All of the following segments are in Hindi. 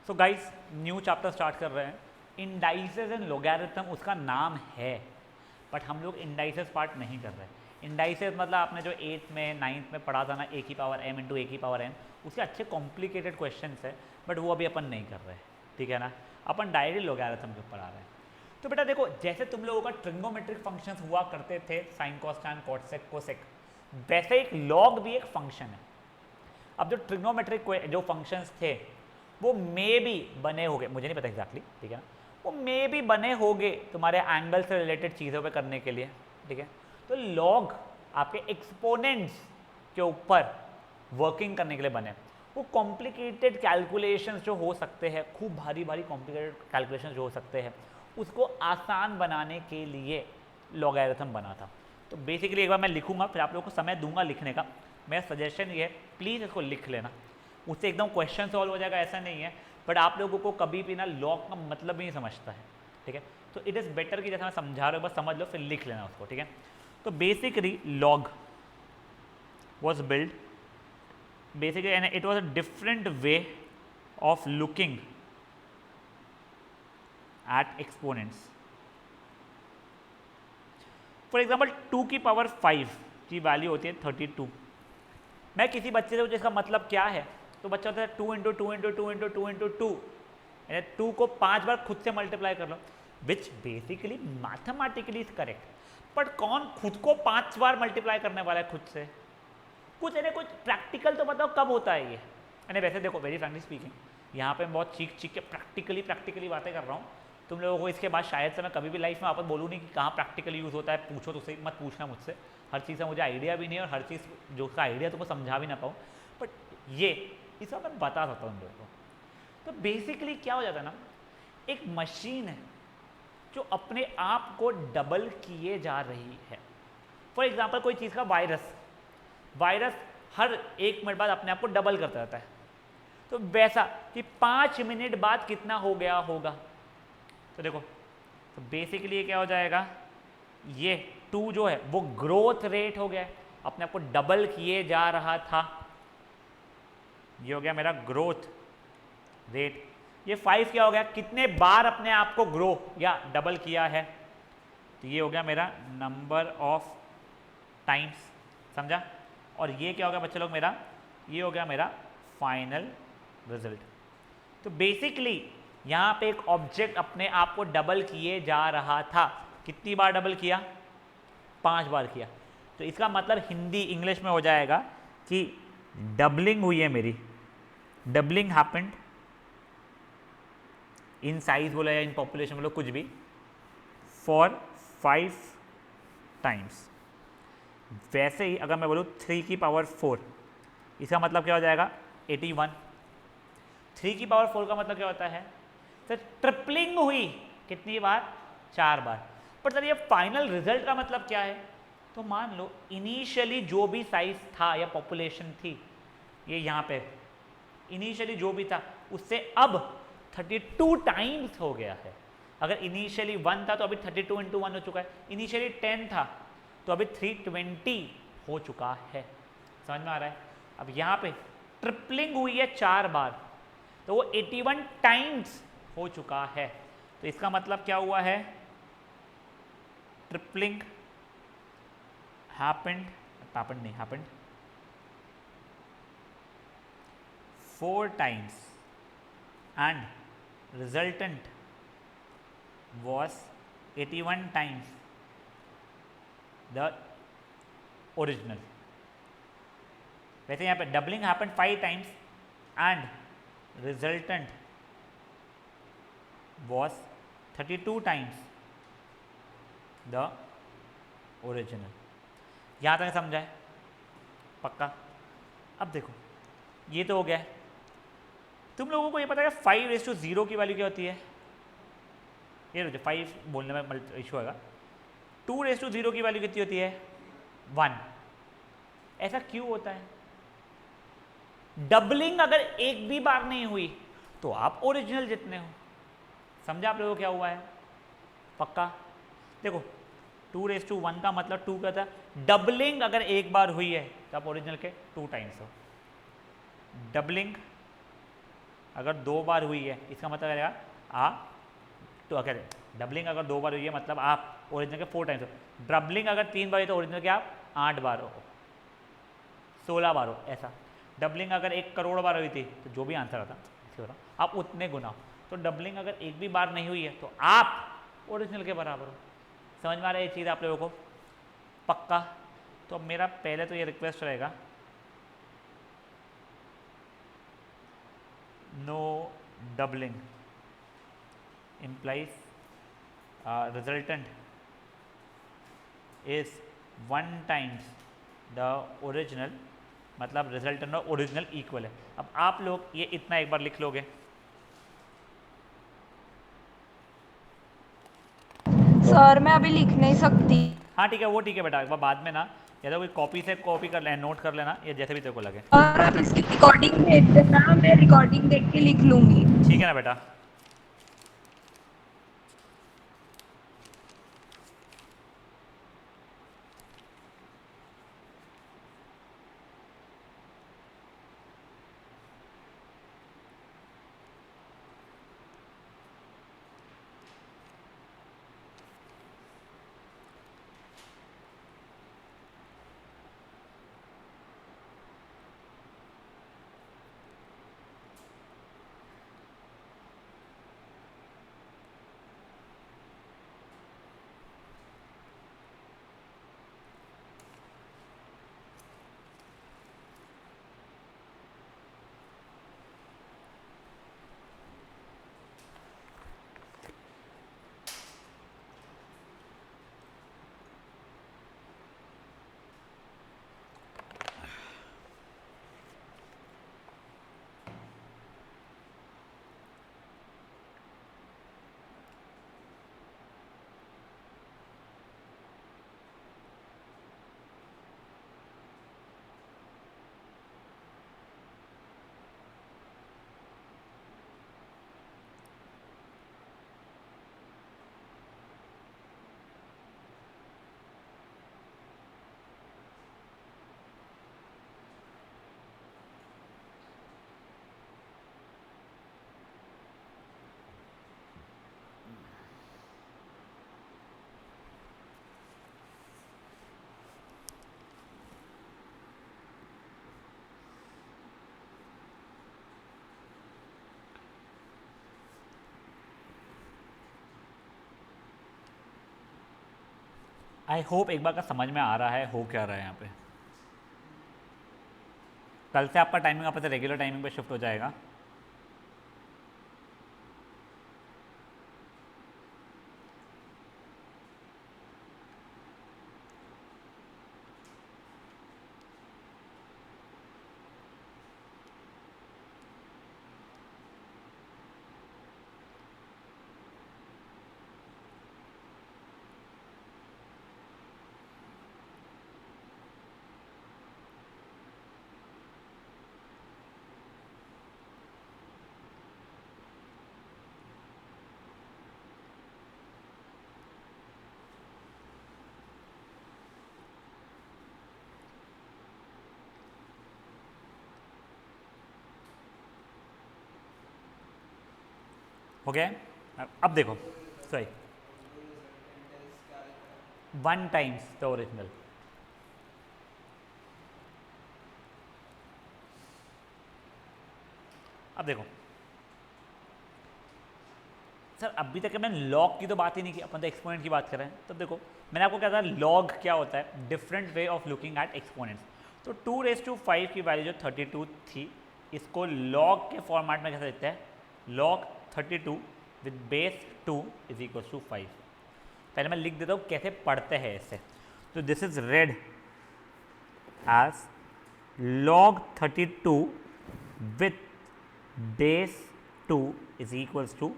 So guys new chapter start कर रहे हैं। इंडाइसेस एंड लोगैरिथम उसका नाम है, बट हम लोग इंडाइसेस पार्ट नहीं कर रहे। इंडाइसेस मतलब आपने जो 8th में 9th में पढ़ा था ना, ए की पावर m इंटू ए की पावर n, उसके अच्छे कॉम्प्लिकेटेड क्वेश्चन है, बट वो अभी अपन नहीं कर रहे, ठीक है ना। अपन डायरेक्टली लोगैरिथम के ऊपर आ रहे हैं। तो बेटा देखो, जैसे तुम लोगों का ट्रिग्नोमेट्रिक फंक्शंस हुआ करते थे, sine cos tan cosec cosec, वैसे एक लॉग भी एक फंक्शन है। अब जो ट्रिग्नोमेट्रिक जो फंक्शंस थे वो मे भी बने होंगे, मुझे नहीं पता एग्जैक्टली, ठीक है ना, वो मे भी बने होंगे तुम्हारे एंगल से रिलेटेड चीज़ों पे करने के लिए, ठीक है। तो लॉग आपके एक्सपोनेंट्स के ऊपर वर्किंग करने के लिए बने। वो कॉम्प्लिकेटेड कैलकुलेशंस जो हो सकते हैं, खूब भारी भारी कॉम्प्लिकेटेड कैलकुलेशंस जो हो सकते हैं, उसको आसान बनाने के लिए लॉगरिथम बना था। तो बेसिकली एक बार मैं लिखूंगा, फिर आप लोगों को समय दूंगा लिखने का। मेरा सजेशन ये है, प्लीज़ इसको लिख लेना, उससे एकदम क्वेश्चन सॉल्व हो जाएगा ऐसा नहीं है, बट आप लोगों को कभी भी ना लॉग का मतलब ही नहीं समझता है, ठीक है। तो इट इज़ बेटर कि जैसा मैं समझा रहा हूँ बस समझ लो, फिर लिख लेना उसको, ठीक है। तो basically log was build basically, and it was a different way of looking at exponents. For example, 2 की पावर 5 की वैल्यू होती है 32। मैं किसी बच्चे से पूछूं इसका मतलब क्या है, तो बच्चा होता है 2 into two into two into two into two, यानी 2 को 5 बार खुद से मल्टीप्लाई कर लो, which basically mathematically is correct. But कौन खुद को 5 बार मल्टीप्लाई करने वाला है खुद से? कुछ यानी कुछ प्रैक्टिकल तो बताओ कब होता है ये। यानी वैसे देखो, वेरी फ्रैंकली स्पीकिंग, यहाँ पे मैं बहुत चीख के प्रैक्टिकली बातें कर रहा हूँ। तुम लोगों को इसके बाद शायद से मैं कभी भी लाइफ में वापस बोलूँ नहीं कि कहाँ प्रैक्टिकल यूज़ होता है, पूछो तो सही, मत पूछना मुझसे। हर चीज़ का मुझे आइडिया भी नहीं है, और हर चीज़ जो उसका आइडिया तुमको समझा भी ना पाऊँ, बट ये इसका मैं बता सकता हूँ तुम लोगों को। तो बेसिकली क्या हो जाता है ना, एक मशीन है जो अपने आप को डबल किए जा रही है। फॉर एग्जाम्पल, कोई चीज़ का वायरस हर 1 मिनट बाद अपने आप को डबल करता रहता है। तो वैसा कि 5 मिनट बाद कितना हो गया होगा, तो देखो, तो बेसिकली ये क्या हो जाएगा, ये 2 जो है वो ग्रोथ रेट हो गया, अपने आप को डबल किए जा रहा था, ये हो गया मेरा ग्रोथ रेट। ये 5 क्या हो गया, कितने बार अपने आप को ग्रो या डबल किया है, तो ये हो गया मेरा नंबर ऑफ टाइम्स, समझा। और ये क्या हो गया बच्चे लोग मेरा, ये हो गया मेरा फाइनल रिजल्ट। तो बेसिकली यहाँ पे एक ऑब्जेक्ट अपने आप को डबल किए जा रहा था, कितनी बार डबल किया, 5 बार किया। तो इसका मतलब हिंदी इंग्लिश में हो जाएगा कि डबलिंग हुई है मेरी, डबलिंग हैपेंड इन साइज बोला या इन पॉपुलेशन बोलो कुछ भी, फॉर 5 टाइम्स। वैसे ही अगर मैं बोलूँ 3 की पावर 4, इसका मतलब क्या हो जाएगा 81। 3 की पावर 4 का मतलब क्या होता है, सर ट्रिपलिंग हुई कितनी बार, 4 बार। पर सर ये फाइनल रिजल्ट का मतलब क्या है, तो मान लो इनिशियली जो भी साइज था या पॉपुलेशन थी, ये यहाँ पे इनिशियली जो भी था उससे अब 32 टाइम्स हो गया है। अगर इनिशियली 1 था तो अभी 32 इंटू 1 हो चुका है, इनिशियली 10 था तो अभी 320 हो चुका है। समझ में आ रहा है। अब यहाँ पे ट्रिपलिंग हुई है 4 बार, तो वो 81 टाइम्स हो चुका है। तो इसका मतलब क्या हुआ है, tripling happened 4 times and resultant was 81 times the original। वैसे यहाँ पे doubling happened 5 times and resultant was 32 times the original. यहाँ तक समझा है पक्का। अब देखो, ये तो हो गया है। तुम लोगों को ये पता है 5:0 की वैल्यू क्या होती है, ये 5 बोलने में इशू होगा। 2:0 की वैल्यू कितनी होती है, 1। ऐसा क्यों होता है, डबलिंग अगर एक भी बार नहीं हुई तो आप ओरिजिनल जितने हो। समझा आप लोगों को क्या हुआ है पक्का। देखो 2:1 का मतलब 2 का था, डबलिंग अगर एक बार हुई है तो आप ओरिजिनल के 2 टाइम्स हो। डबलिंग अगर 2 बार हुई है इसका मतलब रहेगा आप, तो अगर डबलिंग अगर 2 बार हुई है मतलब आप ओरिजिनल के 4 टाइम्स हो। डबलिंग अगर 3 बार हुई तो ओरिजिनल के आप 8 बार हो, 16 बार हो, ऐसा। डबलिंग अगर 1 करोड़ बार हुई थी तो जो भी आंसर आता ऐसे हो रहा आप उतने गुना हो। तो डबलिंग अगर एक भी बार नहीं हुई है तो आप ओरिजिनल के बराबर हो। समझ में आ रहा है ये चीज़ आप लोगों को? पक्का? तो अब मेरा पहले तो ये रिक्वेस्ट रहेगा, no doubling implies resultant is 1 times the original, मतलब रिजल्टेंट और ओरिजिनल इक्वल है। अब आप लोग ये इतना एक बार लिख लोगे। सर मैं अभी लिख नहीं सकती। हाँ ठीक है, वो ठीक है बेटा, एक बार बाद में ना या तो कोई कॉपी से कॉपी कर लेना, नोट कर लेना, या जैसे भी तेरे को लगे। और आप इसकी रिकॉर्डिंग भेज देना, मैं रिकॉर्डिंग देख के लिख लूंगी। ठीक है ना बेटा? आई होप एक बार का समझ में आ रहा है हो क्या रहा है यहाँ पे। कल से आपका टाइमिंग आप रेगुलर टाइमिंग पे शिफ्ट हो जाएगा। हो गया? अब देखो, सॉरी, 1 टाइम्स द ओरिजिनल। अब देखो सर, अभी तक मैंने लॉग की तो बात ही नहीं की, अपन तो एक्सपोनेंट की बात कर रहे हैं। तो देखो मैंने आपको क्या था, लॉग क्या होता है, different way of looking at exponents. तो 2⁵ की वैल्यू जो 32 थी, इसको लॉग के फॉर्मेट में कैसे लिखते हैं, log 32 with base 2 is equal to 5। पहले मैं लिख देता हूँ कैसे पढ़ते हैं इससे। तो this is read as log 32 with base 2 is equals to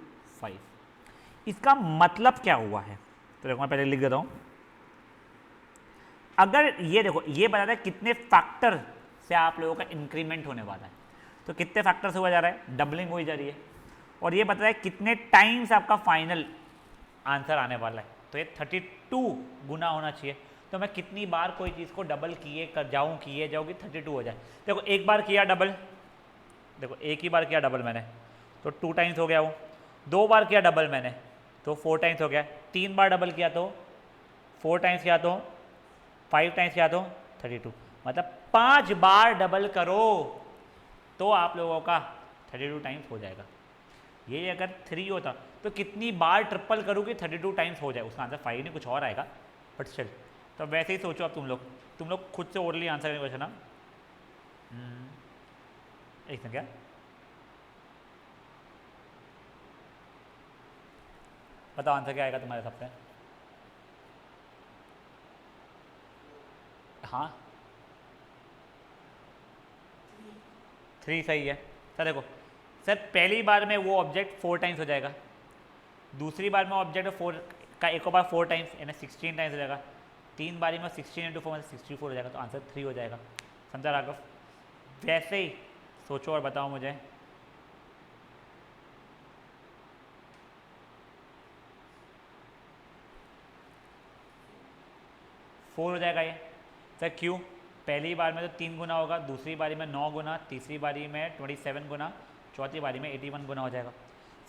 5। इसका मतलब क्या हुआ है, तो देखो मैं पहले लिख देता हूँ। अगर ये देखो, ये बताता है कितने फैक्टर से आप लोगों का इंक्रीमेंट होने वाला है। तो कितने फैक्टर से हुआ जा रहा है, डबलिंग हो जा रही है। और ये बताता है कितने टाइम्स आपका फाइनल आंसर आने वाला है। तो ये 32 गुना होना चाहिए। तो मैं कितनी बार कोई चीज़ को डबल किए जाऊँ कि 32 हो जाए। देखो एक बार किया डबल, देखो एक ही बार किया डबल मैंने, तो 2 टाइम्स हो गया वो। 2 बार किया डबल मैंने तो 4 टाइम्स हो गया। 3 बार डबल किया तो 4 टाइम्स किया तो 5 टाइम्स किया तो 32। मतलब 5 बार डबल करो तो आप लोगों का 32 टाइम्स हो जाएगा। ये अगर 3 होता तो कितनी बार ट्रिपल करूँ कि 32 टाइम्स हो जाए? उसका आंसर 5 नहीं कुछ और आएगा, बट स्टिल। तो वैसे ही सोचो अब तुम लोग खुद से ओरली आंसर करें क्वेश्चन ना। एक सेकंड, क्या बताओ आंसर क्या आएगा तुम्हारे हिसाब से? हाँ 3 सही है सर। देखो सर पहली बार में वो ऑब्जेक्ट 4 टाइम्स हो जाएगा, दूसरी बार में ऑब्जेक्ट 4 का एक और बार 4 टाइम्स यानी 16 टाइम्स हो जाएगा, 3 बारी में 16 × 4 मतलब 64 हो जाएगा। तो आंसर 3 हो जाएगा। समझा राघव? वैसे ही सोचो और बताओ मुझे। फोर हो जाएगा ये सर। क्यों? पहली बार में तो 3 गुना होगा, दूसरी बारी में 9 गुना, तीसरी बारी में 27 गुना, चौथी बारी में 81 गुना हो जाएगा।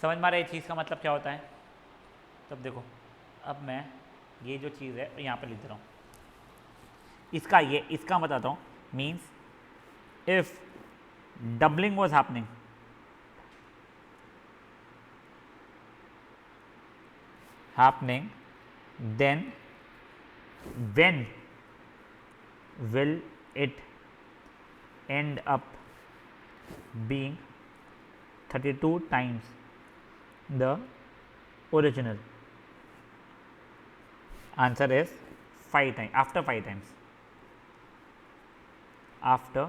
समझ में आ रहा है ये चीज़ का मतलब क्या होता है? तब देखो अब मैं ये जो चीज़ है यहाँ पर लिख दे रहा हूँ, इसका बताता हूँ। Means if doubling was happening then when will it end up being 32 times the original? Answer is 5 times, after 5 times, after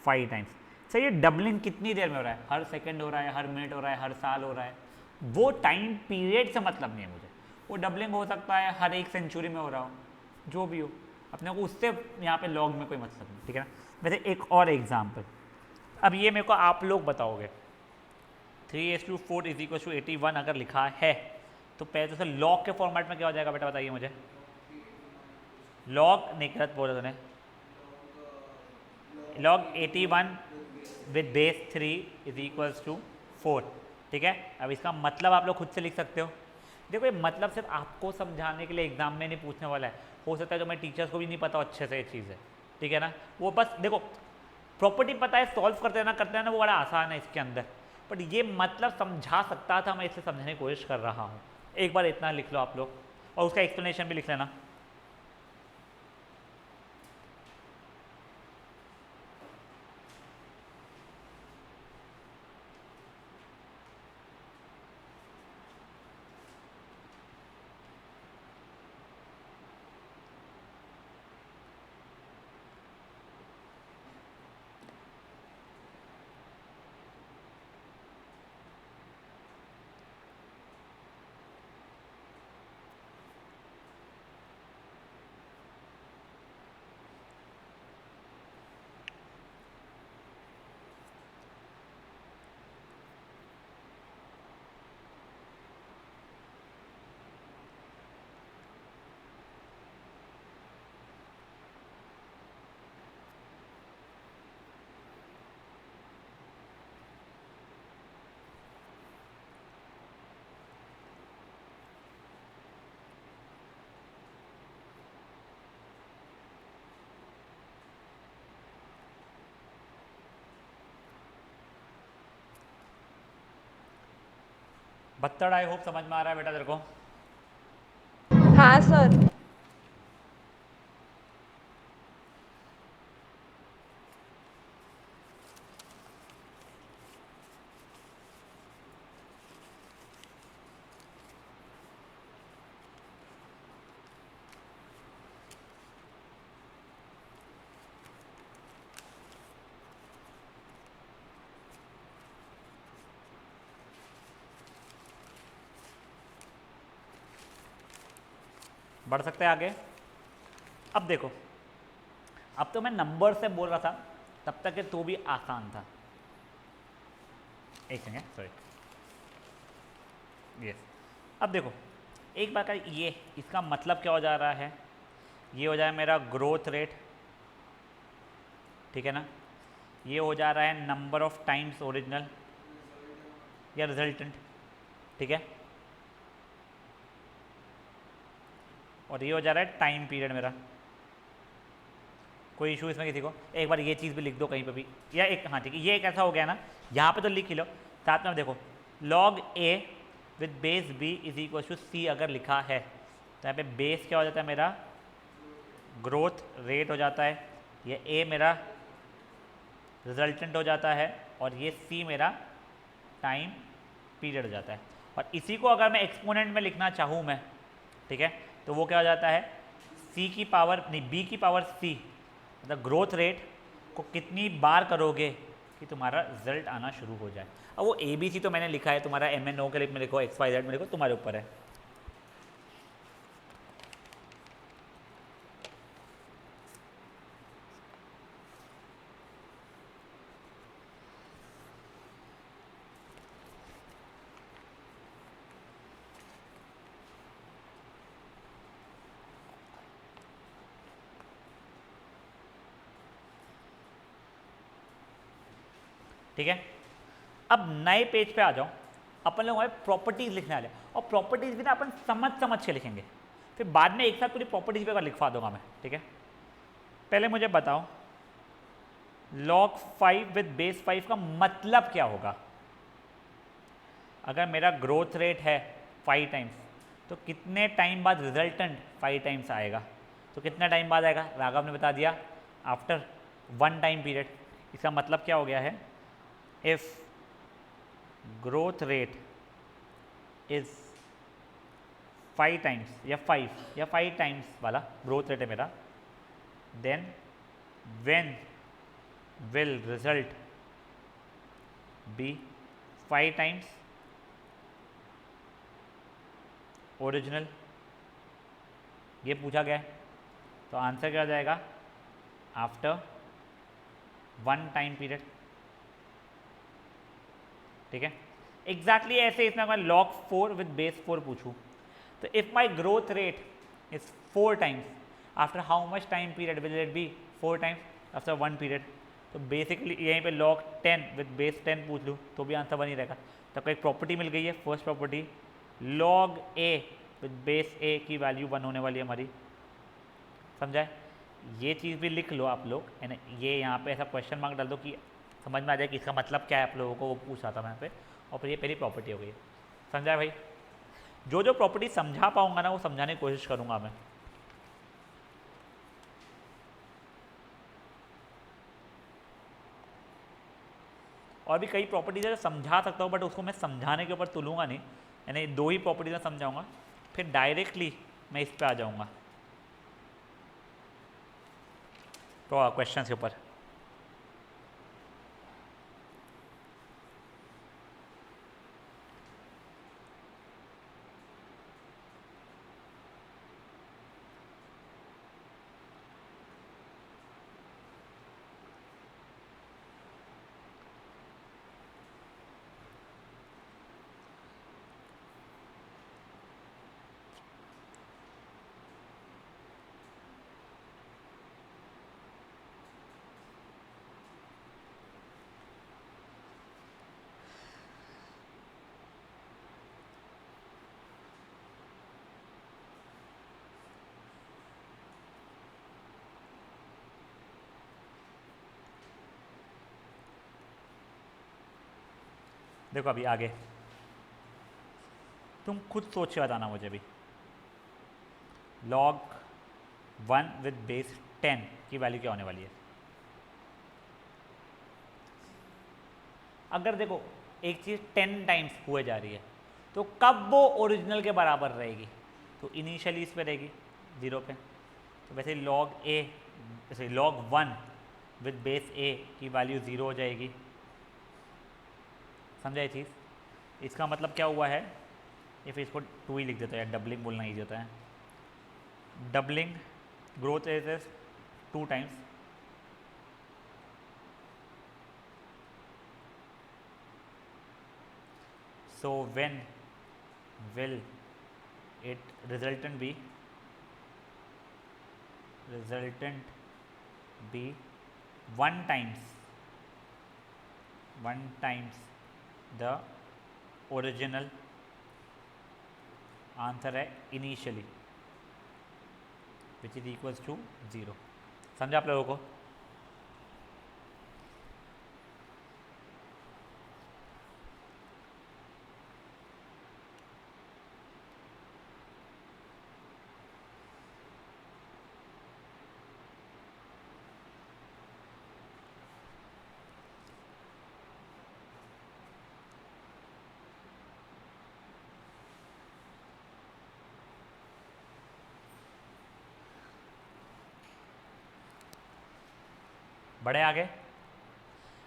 5 times। Sir ये डबलिंग कितनी देर में हो रहा है? हर सेकंड हो रहा है, हर मिनट हो रहा है, हर साल हो रहा है? वो टाइम पीरियड से मतलब नहीं है मुझे। वो डबलिंग हो सकता है हर 1 सेंचुरी में हो रहा हो, जो भी हो, अपने को उससे यहाँ पे लॉग में कोई मतलब नहीं, ठीक है ना। वैसे एक और एग्जाम्पल, अब ये मेरे को आप लोग बताओगे 3:4 = 81 अगर लिखा है तो पहले तो सर लॉग के फॉर्मेट में क्या हो जाएगा बेटा बताइए मुझे? लॉग नहीं, गलत बोला तूने। लॉग 81 विद बेस 3 = 4, ठीक है। अब इसका मतलब आप लोग खुद से लिख सकते हो। देखो ये मतलब सिर्फ आपको समझाने के लिए एग्जाम में नहीं पूछने वाला है, हो सकता है जो मैं टीचर्स को भी नहीं पता अच्छे से ये चीज़ है, ठीक है ना। वो बस देखो प्रॉपर्टी पता है, सॉल्व करते हैं ना वो बड़ा आसान है इसके अंदर, बट ये मतलब समझा सकता था, मैं इसलिए समझने की कोशिश कर रहा हूँ। एक बार इतना लिख लो आप लोग और उसका एक्सप्लेनेशन भी लिख लेना। बत्तड़ आई होप समझ में आ रहा है बेटा तेरे को? हाँ सर। बढ़ सकते हैं आगे। अब देखो, अब तो मैं नंबर से बोल रहा था, तब तक ये तो भी आसान था। एक सेकेंड, सॉरी, यस। अब देखो एक बार का ये इसका मतलब क्या हो जा रहा है? ये हो जाए मेरा ग्रोथ रेट, ठीक है ना। ये हो जा रहा है नंबर ऑफ टाइम्स ओरिजिनल, या रिजल्टेंट, ठीक है। और ये हो जा रहा है टाइम पीरियड मेरा। कोई इशू इसमें किसी को? एक बार ये चीज़ भी लिख दो कहीं पे भी, या एक, हाँ ठीक है, ये एक ऐसा हो गया ना, यहाँ पे तो लिख ही लो, साथ में देखो log a with base b is equal to c अगर लिखा है तो यहाँ पे बेस क्या हो जाता है मेरा, ग्रोथ रेट हो जाता है, ये a मेरा रिजल्टेंट हो जाता है, और ये c मेरा टाइम पीरियड हो जाता है। और इसी को अगर मैं एक्सपोनेंट में लिखना चाहूँ मैं, ठीक है, तो वो क्या हो जाता है, c की पावर नहीं b की पावर c, मतलब ग्रोथ रेट को कितनी बार करोगे कि तुम्हारा रिजल्ट आना शुरू हो जाए। अब वो ए बी सी तो मैंने लिखा है, तुम्हारा एम एन ओ के लिए में लिखो, एक्स वाई जेड में लिखो, तुम्हारे ऊपर है। ठीक है, अब नए पेज पे आ जाओ, अपन लोग प्रॉपर्टीज लिखने वाले, और प्रॉपर्टीज भी ना अपन समझ समझ के लिखेंगे, फिर बाद में एक साथ पूरी प्रॉपर्टीज पे लिखवा दूंगा मैं, ठीक है। पहले मुझे बताओ log 5 विद बेस 5 का मतलब क्या होगा। अगर मेरा ग्रोथ रेट है 5 टाइम्स, तो कितने टाइम बाद रिजल्टेंट 5 टाइम्स आएगा, तो कितना टाइम बाद आएगा, राघव ने बता दिया, आफ्टर 1 टाइम पीरियड। इसका मतलब क्या हो गया है, if growth rate is 5 times या 5 टाइम्स वाला ग्रोथ रेट है मेरा, then when will result be 5 times original, ये पूछा गया है, तो आंसर क्या हो जाएगा, आफ्टर 1 टाइम पीरियड, ठीक है। एग्जैक्टली ऐसे इसमें अगर log 4 विद बेस 4 पूछूं, तो if my growth rate is 4 times, after how much time period will it be 4 times after 1 period, तो बेसिकली यहीं पे log 10 विद बेस 10 पूछ लूँ तो भी आंसर बनी रहेगा। तो आपको एक प्रॉपर्टी मिल गई है, first property log a with base a की वैल्यू 1 होने वाली है हमारी, समझाए। ये चीज़ भी लिख लो आप लोग, है ना, ये यहाँ पे ऐसा क्वेश्चन मार्क डाल दो कि समझ में आ जाए कि इसका मतलब क्या है आप लोगों को, वो पूछ रहा था मैं यहाँ पे, और फिर ये पहली प्रॉपर्टी हो गई, समझा भाई। जो जो प्रॉपर्टी समझा पाऊंगा ना वो समझाने की कोशिश करूंगा मैं। और भी कई प्रॉपर्टीज है समझा सकता हूँ, बट उसको मैं समझाने के ऊपर तुलूंगा नहीं, यानी 2 ही प्रॉपर्टीज में समझाऊंगा, फिर डायरेक्टली मैं इस पर आ जाऊंगा तो क्वेश्चन के ऊपर। देखो अभी आगे तुम खुद सोच के बताना मुझे भी, log 1 विद बेस 10 की वैल्यू क्या होने वाली है। अगर देखो एक चीज़ 10 टाइम्स हुए जा रही है, तो कब वो ओरिजिनल के बराबर रहेगी, तो इनिशियली इस पे रहेगी 0 पे, तो वैसे log 1 विद बेस a की वैल्यू 0 हो जाएगी, समझा ये चीज़। इसका मतलब क्या हुआ है, या फिर इसको 2 ही लिख देता है, डबलिंग बोलना ईजी होता है, doubling growth rate is 2 times, so when will it resultant be 1 times the original, answer है initially which is equals to 0। समझा आप लोगों को? बढ़े आगे।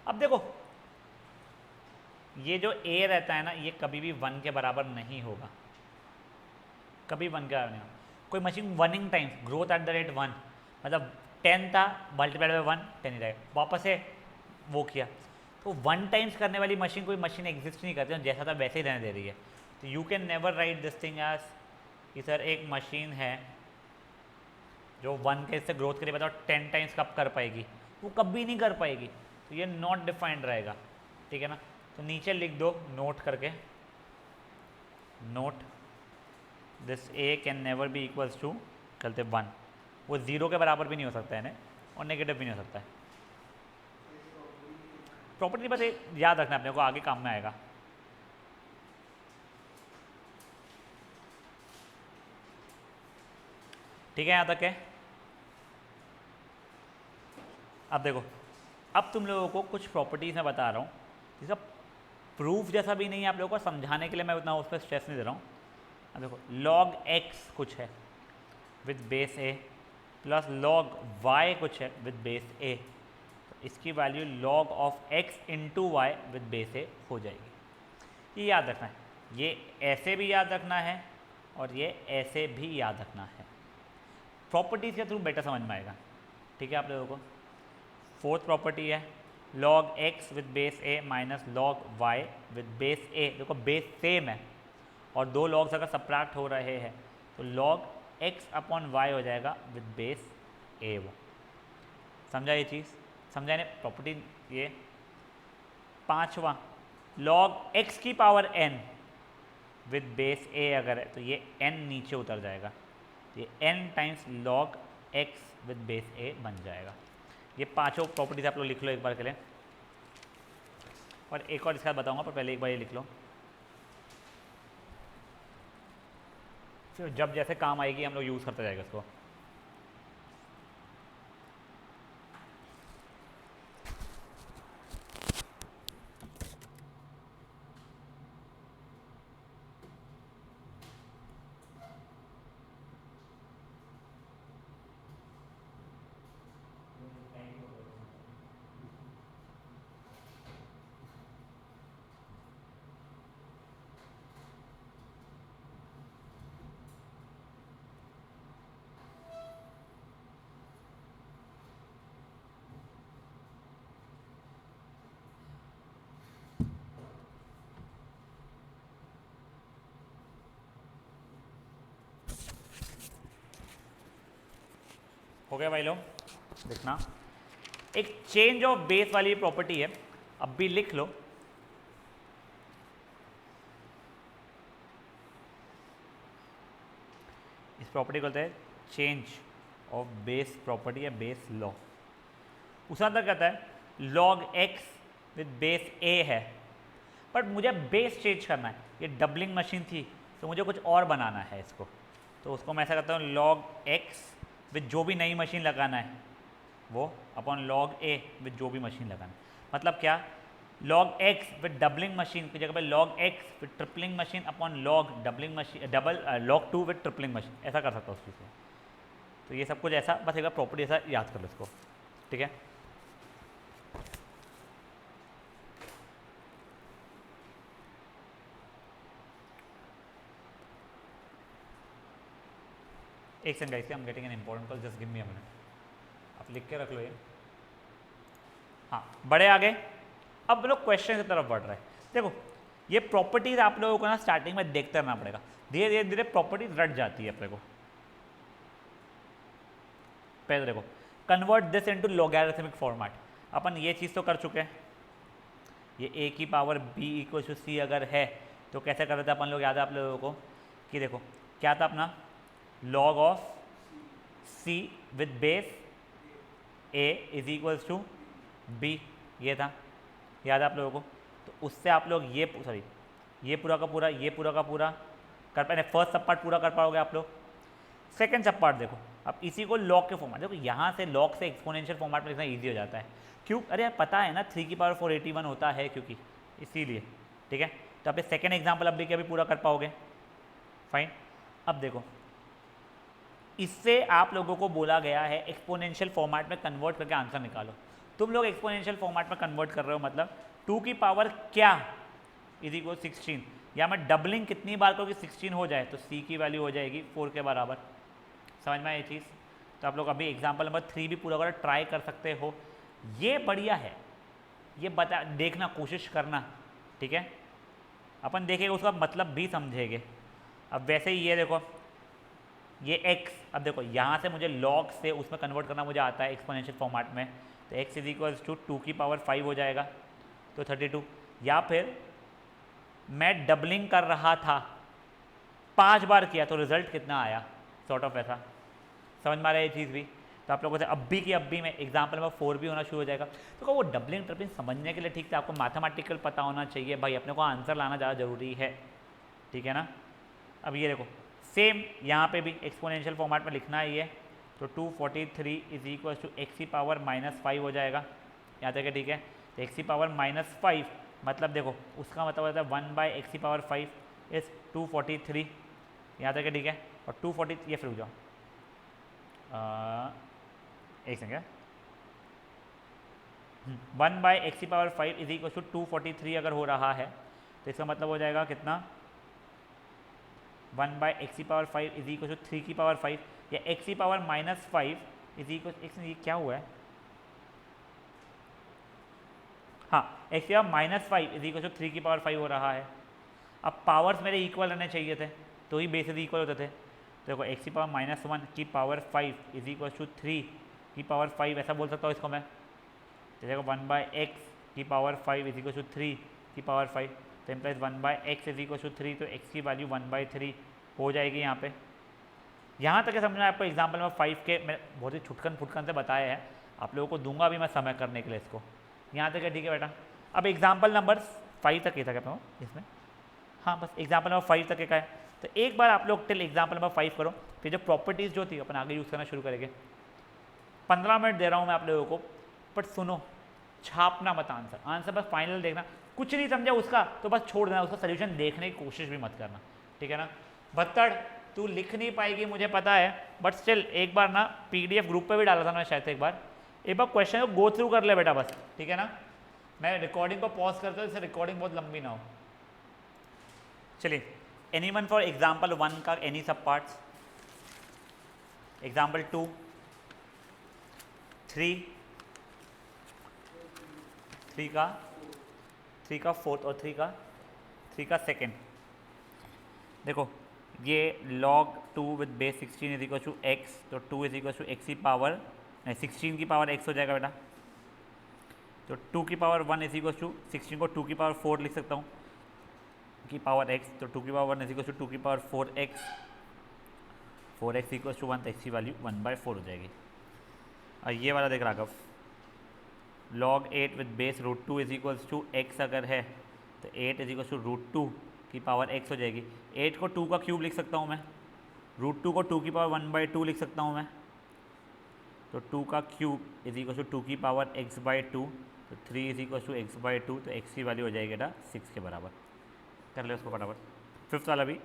अब देखो ये जो a रहता है ना, ये कभी भी 1 के बराबर नहीं होगा, कभी 1 के बराबर नहीं होगा। कोई मशीन वनिंग times growth at the rate 1, मतलब 10 था मल्टीप्लाइड बाय 1 10 ही रहेगा, वापस से वो किया, तो 1 टाइम्स करने वाली मशीन कोई मशीन एग्जिस्ट नहीं करती, जैसा था वैसे ही रहने दे रही है। तो you can never write this thing as कि सर एक मशीन है जो 1 के से ग्रोथ करे, बताओ 10 टाइम्स कब कर पाएगी, वो कभी नहीं कर पाएगी, तो ये नॉट डिफाइंड रहेगा, ठीक है ना। तो नीचे लिख दो नोट करके, note this a can never be equals to चलते 1, वो 0 के बराबर भी नहीं हो सकता है ना, और नेगेटिव भी नहीं हो सकता है। प्रॉपर्टी बस याद रखना अपने को, आगे काम में आएगा। ठीक है, यहाँ तक है। अब देखो, अब तुम लोगों को कुछ प्रॉपर्टीज मैं बता रहा हूँ जिसका प्रूफ जैसा भी नहीं है, आप लोगों को समझाने के लिए मैं उतना उस पर स्ट्रेस नहीं दे रहा हूँ। अब देखो log x कुछ है with base a plus log y कुछ है विद बेस a, तो इसकी वैल्यू log of x into y with base a हो जाएगी। ये याद रखना है, ये ऐसे भी याद रखना है और ये ऐसे भी याद रखना है। प्रॉपर्टीज के थ्रू बेटर समझ में आएगा, ठीक है आप लोगों को। फोर्थ प्रॉपर्टी है log x with base a minus log y with base a। देखो बेस सेम है और दो लॉग्स अगर सब्ट्रैक्ट हो रहे हैं तो log x अपॉन y हो जाएगा विद बेस a। वो समझा ये चीज़, समझा ने प्रॉपर्टी। ये पांचवा log x की power n with base a अगर है तो ये n नीचे उतर जाएगा, ये n times log x with base a बन जाएगा। ये पांचों प्रॉपर्टीज आप लोग लिख लो एक बार के लिए, और एक और इसका बताऊंगा, पर पहले एक बार ये लिख लो, फिर जब जैसे काम आएगी हम लोग यूज़ करते जाएगा इसको। हो गया भाई लोग, देखना एक चेंज ऑफ बेस वाली प्रॉपर्टी है, अब भी लिख लो। इस प्रॉपर्टी को बोलते हैं चेंज ऑफ बेस प्रॉपर्टी या बेस लॉ। उसका अंदर कहता है log x with base a है, बट मुझे बेस चेंज करना है, ये डबलिंग मशीन थी तो मुझे कुछ और बनाना है इसको, तो उसको मैं ऐसा करता हूँ log x विद जो भी नई मशीन लगाना है वो अपॉन log a विद जो भी मशीन लगाना है। मतलब क्या, log x with doubling machine की जगह पे log x with tripling machine upon log doubling machine log 2 with tripling machine, ऐसा कर सकता हूँ उस चीज़ को। तो ये सब कुछ ऐसा, बस एक बार प्रॉपर्टी ऐसा याद कर लो इसको, ठीक है। एक second guys, I am getting an important call, just give me a minute, आप लिख के रख लो ये। हाँ, बड़े आगे, अब लोग क्वेश्चन की तरफ बढ़ रहे हैं। देखो ये प्रॉपर्टीज आप लोगों को ना स्टार्टिंग में देखते रहना पड़ेगा, धीरे धीरे धीरे प्रॉपर्टीज रट जाती है अपने को। पहले देखो convert this into logarithmic format, अपन ये चीज़ तो कर चुके हैं, ये a की power b equal to c अगर है तो कैसे कर रहे थे अपन लोग, याद है आप लोगों को कि देखो क्या था अपना, log of c with base a is equals to b, ये था, याद है आप लोगों को। तो उससे आप लोग ये सॉरी ये पूरा का पूरा कर पाए, फर्स्ट सब पार्ट पूरा कर पाओगे आप लोग। सेकंड सब पार्ट देखो, अब इसी को लॉग के फॉर्मेट, देखो यहाँ से लॉग से एक्सपोनेंशियल फॉर्मेट में लिखना ईजी हो जाता है। क्यों, अरे यार पता है ना 3 की पावर 481 होता है क्योंकि, इसीलिए। ठीक है, तो आप सेकेंड एग्जाम्पल अभी के अभी पूरा कर पाओगे, फाइन। अब देखो इससे आप लोगों को बोला गया है एक्सपोनेंशियल फॉर्मेट में कन्वर्ट करके आंसर निकालो। तुम लोग एक्सपोनेंशियल फॉर्मेट में कन्वर्ट कर रहे हो, मतलब 2 की पावर क्या इज इक्वल 16, या मैं डबलिंग कितनी बार करूँ कि 16 हो जाए, तो c की वैल्यू हो जाएगी 4 के बराबर। समझ में ये चीज़। तो आप लोग अभी एग्जाम्पल नंबर 3 भी पूरा कर ट्राई कर सकते हो, ये बढ़िया है, ये बता देखना, कोशिश करना, ठीक है। अपन देखेंगे उसका मतलब भी समझेंगे। अब वैसे ही ये देखो ये x, अब देखो यहाँ से मुझे log से उसमें कन्वर्ट करना मुझे आता है एक्सपोनेंशियल फॉर्मेट में, तो x इज इक्वल्स टू 2 की पावर 5 हो जाएगा, तो 32। या फिर मैं डबलिंग कर रहा था, 5 बार किया तो रिजल्ट कितना आया, सॉर्ट ऑफ ऐसा। समझ में आ रहा है ये चीज़ भी। तो आप लोगों से अब भी में एग्जाम्पल नंबर 4 भी होना शुरू हो जाएगा। तो वो डबलिंग ट्रिपलिंग समझने के लिए ठीक है आपको मैथमेटिकल पता होना चाहिए भाई, अपने को आंसर लाना ज़्यादा ज़रूरी है, ठीक है ना। अब ये देखो सेम यहाँ पे भी एक्सपोनेंशियल फॉर्मेट में लिखना ही है, तो 243 इज इक्वल टू एक्स की पावर -5 हो जाएगा, यहाँ तक है, ठीक है। तो एक्स की पावर -5 मतलब देखो उसका मतलब होता है 1/x की पावर 5 इज 243, यहाँ तक है, ठीक है। और 240 ये फिर रुक जाओ एक सेकेंड, 1/x की पावर 5 इज इक्वल टू 243 अगर हो रहा है तो इसका मतलब हो जाएगा कितना, 1/x की पावर 5 इज इक्वल टू 3 की पावर 5, या x की पावर -5 इज इक्वल, ये क्या हुआ है, हाँ x की पावर -5 इज इक्वल टू 3 की पावर 5 हो रहा है। अब पावर्स मेरे इक्वल रहने चाहिए थे, तो ही बेसिस इक्वल होते थे। तो देखो x की पावर -1 की पावर 5 इज इक्वल टू 3 की पावर 5, ऐसा बोल सकता हूँ इसको मैं। तो देखो 1/x की पावर 5 इज इक्वल टू 3 की पावर 5, तो implies 1/x is equal to 3, तो x की वैल्यू 1/3 हो जाएगी यहाँ पे। यहाँ तक समझना है आपको। एग्जाम्पल नंबर 5 के मैं बहुत ही छुटकन से बताया है, आप लोगों को दूंगा भी मैं समय करने के लिए इसको। यहाँ तक है, ठीक है बेटा। अब एग्जाम्पल नंबर 5 तक ही था क्या इसमें, हाँ बस एग्जाम्पल नंबर 5 तक का है। तो एक बार आप लोग टिल एग्जाम्पल नंबर 5 करो, फिर जो प्रॉपर्टीज़ जो थी अपन आगे यूज़ करना शुरू करेंगे। 15 मिनट दे रहा हूँ मैं आप लोगों को, बट सुनो, छापना मत आंसर, आंसर बस फाइनल देखना। कुछ नहीं समझा उसका तो बस छोड़ देना, उसका सोल्यूशन देखने की कोशिश भी मत करना, ठीक है ना। भत्तड़ तू लिख नहीं पाएगी मुझे पता है, बट स्टिल एक बार ना PDF ग्रुप पे भी डाला था मैं शायद, एक बार क्वेश्चन को गो थ्रू कर ले बेटा बस, ठीक है ना। मैं रिकॉर्डिंग को पॉज करता हूँ, इससे रिकॉर्डिंग बहुत लंबी ना हो। चलिए, एनीवन फॉर एग्जाम्पल 1 का एनी सब पार्ट्स, एग्जाम्पल 2, 3 का फोर्थ और 3 का सेकेंड। देखो ये log 2 with base 16 is equal to x, तो 2 इज इक्वल टू एक्स की पावर 16 की पावर x हो जाएगा बेटा। तो 2 की पावर 1 इज इक्वल टू 16 को 2 की पावर 4 लिख सकता हूँ की पावर x, तो 2 की पावर 1 इज इक्वल टू 2 की पावर 4x इक्वल टू 1, तो x की वैल्यू 1/4 हो जाएगी। और ये वाला देख राघव, log 8 with base √2 is equals to x अगर है तो 8 इज इक्वल्स टू √2 की पावर x हो जाएगी। 8 को 2 का क्यूब लिख सकता हूँ मैं, √2 को 2 की पावर 1/2 लिख सकता हूँ मैं, तो 2 का क्यूब इज इक्वल टू 2 की पावर x/2, तो 3 इज इक्वल टू x/2, तो x की वैल्यू हो जाएगी बेटा 6 के बराबर। कर ले उसको फटाफट। फिफ्थ वाला भी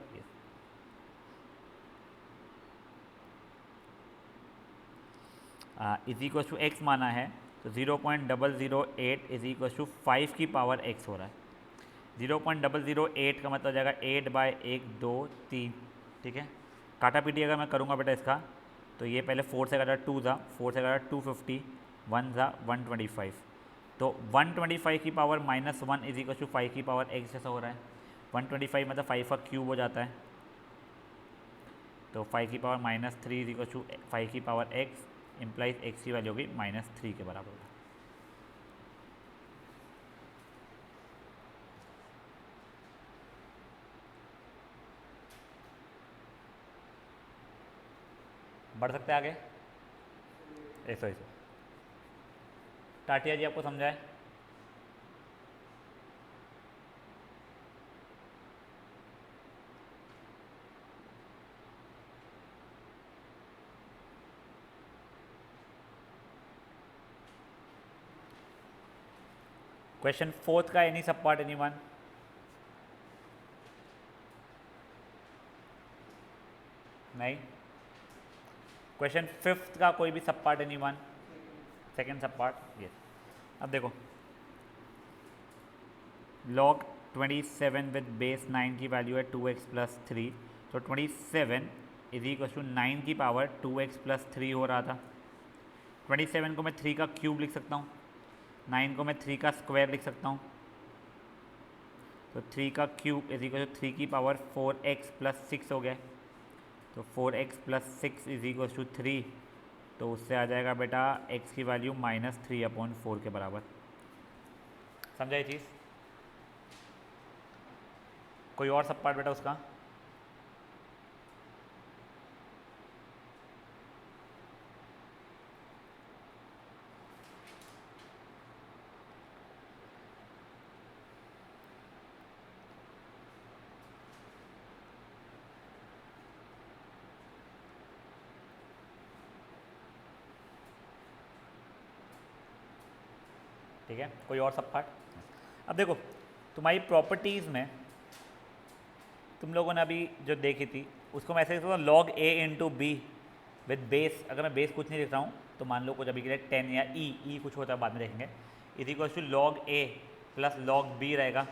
इज इक्वल टू x माना है, तो 0.008 इज इक्वल टू 5 की पावर x हो रहा है। 0.008 का मतलब हो जाएगा 8/1 2 3, ठीक है। काटा पीटी अगर मैं करूँगा बेटा इसका, तो ये पहले 4 से काटा 2 था, 4 से काटा 250, 1 था 125, तो 125 की पावर -1 इज इक्वल टू 5 की पावर x जैसा हो रहा है। 125 मतलब 5 का क्यूब हो जाता है, तो 5 की पावर -3 इज इक्वल टू 5 की पावर x, इम्प्लाइज x की वैल्यू होगी -3 के बराबर होगा। बढ़ सकते हैं आगे। ऐसा ऐसा टाटिया जी आपको समझाए। क्वेश्चन 4 का एनी सब पार्ट एनीवन? नहीं। क्वेश्चन 5 का कोई भी सब पार्ट एनीवन? सेकेंड सब पार्ट यस। अब देखो log 27 विद बेस 9 की वैल्यू है 2x प्लस 3, तो 27 इज इक्वल टू 9 की पावर 2x प्लस 3 हो रहा था। 27 को मैं 3 का क्यूब लिख सकता हूँ, 9 को मैं 3 का स्क्वायर लिख सकता हूँ, तो 3 का क्यूब इज इक्वल टू 3 की पावर 4x प्लस 6 हो गया। तो 4x plus 6 is equal to 3, तो उससे आ जाएगा बेटा x की वैल्यू -3/4 के बराबर। समझा ये चीज़? कोई और सब पार्ट बेटा उसका? ठीक है, कोई और सब पार्ट? अब देखो तुम्हारी प्रॉपर्टीज़ में तुम लोगों ने अभी जो देखी थी उसको मैं ऐसे लिखता हूँ log A into be with base. अगर मैं बेस कुछ नहीं लिख रहा हूँ तो मान लो कुछ अभी के लिए 10 या ई कुछ होता है बाद में देखेंगे, is equal to log A plus log b रहेगा।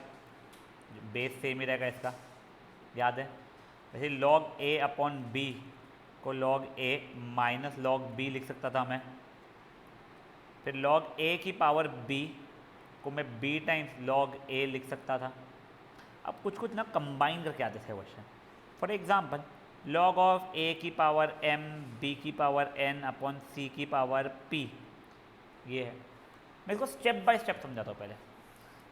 बेस सेम ही रहेगा इसका, याद है? वैसे लॉग ए अपॉन बी को log a minus log b लिख सकता था मैं। फिर लॉग ए की पावर बी को मैं बी टाइम्स लॉग ए लिख सकता था। अब कुछ कुछ ना कंबाइन करके आते थे question. For example log of ए की पावर एम बी की पावर एन अपॉन सी की पावर पी, ये है। मैं इसको स्टेप बाय स्टेप समझाता हूँ। पहले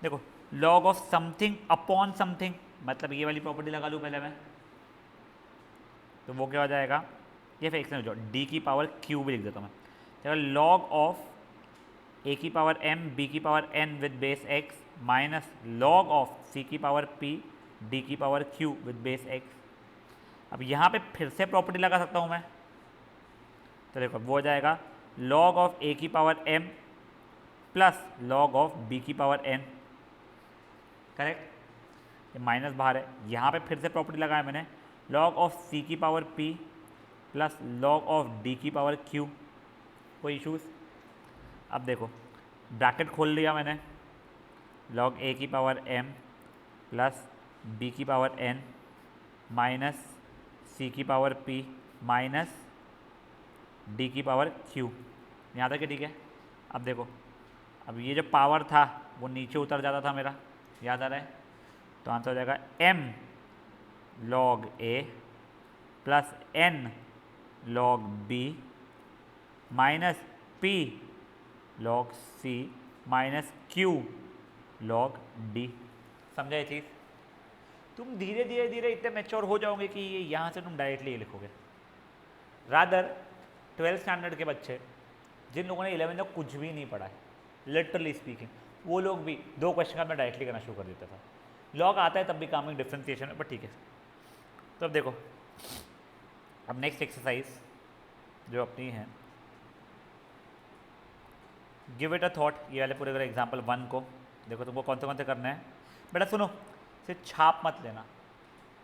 देखो log of something upon something, मतलब ये वाली प्रॉपर्टी लगा लूँ पहले मैं, तो वो क्या हो जाएगा, ये फिर एक डी की पावर क्यू भी लिख देता हूँ मैं। लॉग ऑफ ए की पावर एम बी की power N with base X minus log of C की पावर पी डी की power Q with base X. अब यहाँ पे फिर से प्रॉपर्टी लगा सकता हूँ मैं, तो देखो वो हो जाएगा लॉग ऑफ ए की power m plus log of b की पावर एन। करेक्ट, ये माइनस बाहर है। यहाँ पे फिर से प्रॉपर्टी लगाया मैंने लॉग ऑफ सी की power P plus log of D की पावर क्यू। कोई इशूज़? अब देखो ब्रैकेट खोल लिया मैंने, लॉग ए की पावर एम प्लस बी की पावर एन माइनस सी की पावर पी माइनस डी की पावर क्यू। यहाँ तक ठीक है। अब देखो अब ये जो पावर था वो नीचे उतर जाता था मेरा, याद आ रहा है? तो आंसर हो जाएगा एम लॉग ए plus N log B minus P log C minus Q log D. समझा ये चीज़? तुम धीरे धीरे धीरे इतने मैच्योर हो जाओगे कि ये यहाँ से तुम डायरेक्टली ये लिखोगे। रादर 12th स्टैंडर्ड के बच्चे जिन लोगों ने 11th में कुछ भी नहीं पढ़ा है, लिटरली स्पीकिंग, वो लोग भी 2 क्वेश्चन का मैं डायरेक्टली करना शुरू कर देता था। लॉग आता है तब भी काम डिफ्रेंसिएशन है, बट ठीक है। तो अब देखो अब नेक्स्ट एक्सरसाइज जो अपनी है, गिव इट अ थॉट। ये वाले पूरे एग्जाम्पल 1 को देखो तुमको कौन से करना है। बेटा सुनो, सिर्फ छाप मत लेना,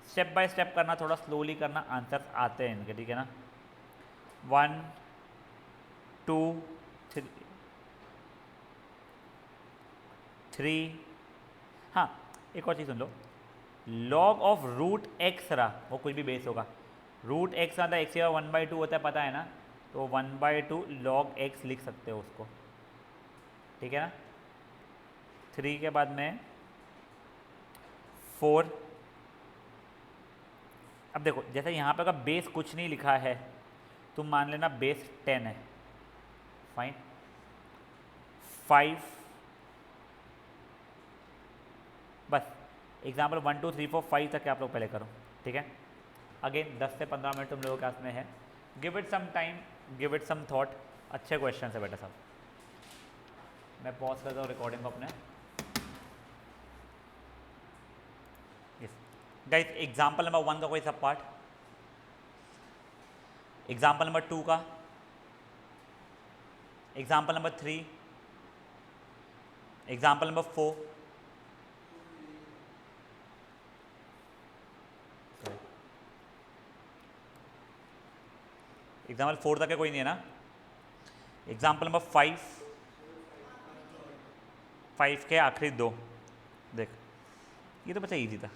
स्टेप बाय स्टेप करना, थोड़ा स्लोली करना, आंसर्स आते हैं इनके, ठीक है ना? 1 2 3। हाँ एक और चीज़ सुन लो, लॉग ऑफ रूट एक्स रहा, वो कोई भी बेस होगा, रूट एक्स आता है एक्स या 1/2 होता है, पता है ना? तो 1/2 लॉग एक्स लिख सकते हो उसको, ठीक है ना? 3 के बाद में 4। अब देखो जैसे यहाँ पे अगर बेस कुछ नहीं लिखा है तुम मान लेना बेस 10 है, फाइन। 5, बस एग्जाम्पल 1 2 3 4 5 तक आप लोग पहले करो, ठीक है? अगेन 10 से 15 मिनट तुम लोगों के पास में है, give it some time, give it some thought. अच्छे क्वेश्चन है बेटा साहब। मैं पॉज करता हूँ रिकॉर्डिंग को अपने। यस गाइस, एग्जाम्पल नंबर 1 का कोई सब पार्ट, एग्जाम्पल नंबर 2 का, example number 3, example number 4, example 4 तक कोई नहीं है ना। एग्जाम्पल नंबर 5 के आखिरी 2 देख, ये तो बच्चा इजी था।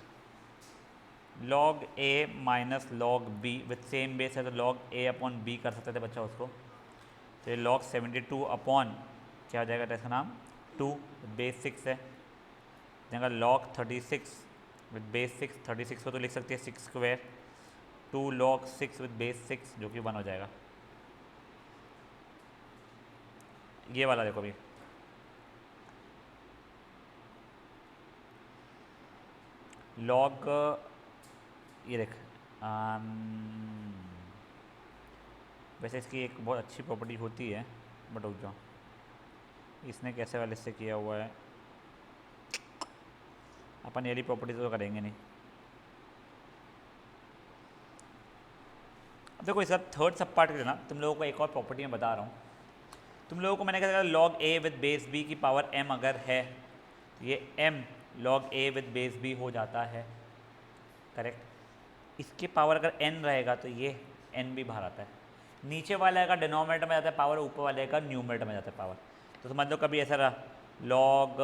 log a minus log b with same base है तो log a अपॉन b कर सकते थे बच्चा उसको। तो ये log 72 अपॉन क्या हो जाएगा इसका नाम 2 बेस 6 है। जगह log 36 विथ बेस 6, 36 को तो लिख सकती है 6 स्क्वायर, 2 log 6 विथ बेस 6 जो कि 1 हो जाएगा। ये वाला देखो अभी, log ये देख, वैसे इसकी एक बहुत अच्छी प्रॉपर्टी होती है, बट रुक जाओ, इसने कैसे वाले से किया हुआ है, अपन ये प्रॉपर्टी तो करेंगे नहीं। अब देखो इसका थर्ड सब पार्ट के ना तुम लोगों को एक और प्रॉपर्टी मैं बता रहा हूँ। तुम लोगों को मैंने कहा log a with base b की पावर m अगर है, ये m log a with base b हो जाता है, करेक्ट। इसके पावर अगर n रहेगा तो ये n भी बाहर आता है। नीचे वाले का डिनोमिनेटर में जाता है पावर, ऊपर वाले का न्यूमरेटर में जाता है पावर। तो समझ लो कभी ऐसा रहा log